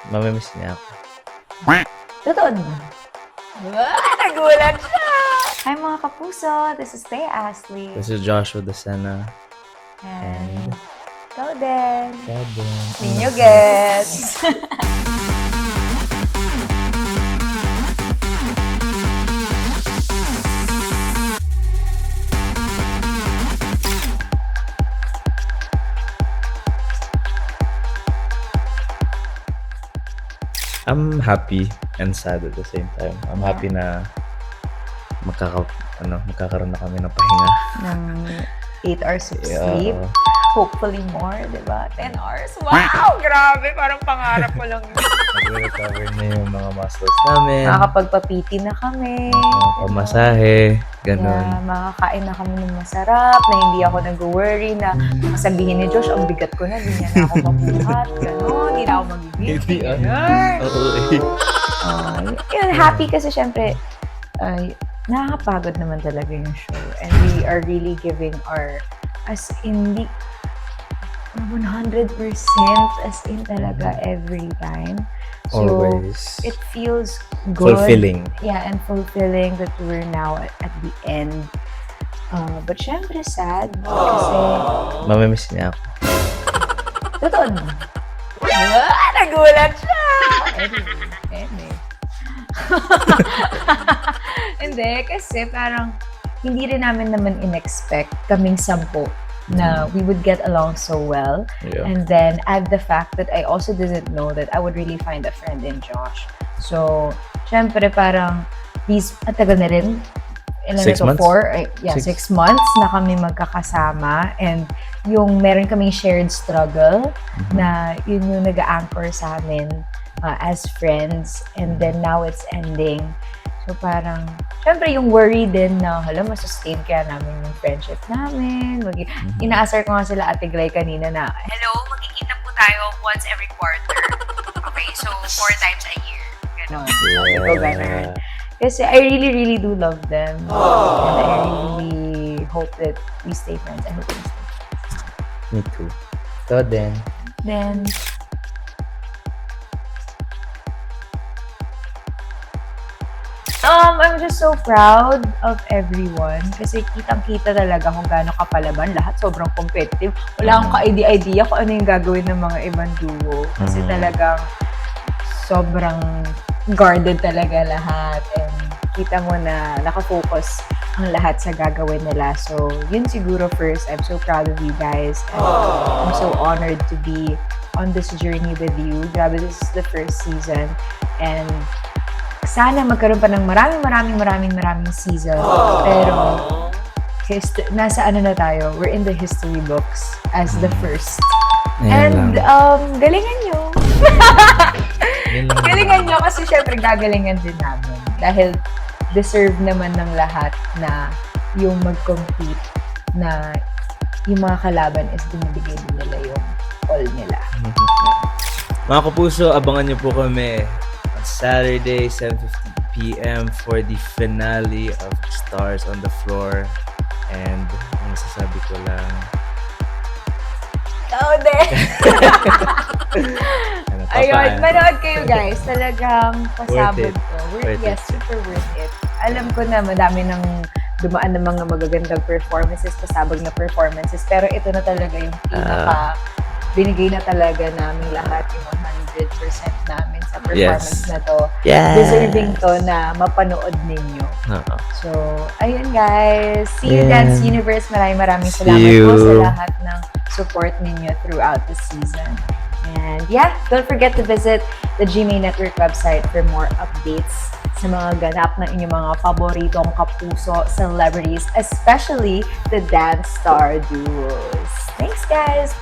Mamimiss niya ako. Totoo naman. Nagulat siya! Hi mga kapuso! This is Thea Ashley. This is Joshua Dosena. And ikaw din. Sabon. Ninyo gets. I'm happy and sad at the same time. I'm happy na magkakaroon na kami ng pahinga. Ng 8 hours of Yeah. sleep. Hopefully more, di ba? 10 hours. Wow! Grabe! Parang pangarap ko lang yun. Mag-recover na yung mga muscles namin. Makakapagpapiti na kami. Pamasahe. Ganun. Yeah, makakain na kami ng masarap, na hindi ako nag-worry na sabihin ni Josh, ang bigat ko na, hindi niya na ako mabuhat. Ganun, hindi na ako magiging. Hindi Yun, happy kasi syempre, nakakapagod naman talaga yung show. And we are really giving our, as in, 100% as in talaga every time. So, Always. it feels good. Fulfilling. Yeah, and fulfilling that we're now at the end. But syempre sad kasi Mamimiss niya ako. totoo naman. Nagulat siya! Anyway. Hindi, kasi parang hindi rin namin naman in-expect kaming 10 na we would get along so well. Yeah. And then add the fact that I also didn't know that I would really find a friend in Josh. So, syempre parang ang tagal na rin. Ilan 6 na to? months? 6 months na kami magkakasama. And yung meron kaming shared struggle na yun yung nag-anchor sa amin as friends. And then now it's ending. So parang, syempre yung worry din na, masustain kaya namin yung friendship namin. Inaasar ko nga sila Ate Glay kanina na, hello, magkikita po tayo once every quarter. Okay, so 4 times a year. Ganon. Sabi ko ganon. Kasi I really, really do love them. And I really hope that we stay friends. I hope we stay friends. Me too. So then, Then, I'm just so proud of everyone kasi kitang-kita talaga kung gaano kapalaban. Lahat sobrang competitive. Wala akong ka-idea kung ano yung gagawin ng mga ibang duo. Kasi talagang sobrang guarded talaga lahat. And kita mo na nakafocus ang lahat sa gagawin nila. So, yun siguro first. I'm so proud of you guys. And I'm so honored to be on this journey with you. Grabe, this is the first season. And sana magkaroon pa ng maraming season. Pero, nasa ano na tayo, we're in the history books as the first. Ayan And, galingan nyo. Galingan nyo kasi syempre gagalingan din namin. Dahil deserve naman ng lahat na yung mag-compete na yung mga kalaban is binibigay din nila yung all nila. mga kapuso, abangan niyo po kami on Saturday, 7:50 p.m. for the finale of Stars on the Floor. And ang masasabi ko lang, Ikaw din! Ayun, manood kayo guys. Talagang pasabog ko. Yes, super worth it. Alam ko na madami nang dumaan ng mga magagandang performances, pasabog na performances. Pero ito na talaga yung binigay na talaga namin lahat yung 100% namin sa performance na to. Deserving to na mapanood ninyo. So, ayun guys. See you Dance Universe. Maraming salamat po sa lahat ng support ninyo throughout the season. And yeah, don't forget to visit the GMA Network website for more updates sa mga ganap na inyong mga paboritong kapuso celebrities, especially the dance star duos. Thanks guys!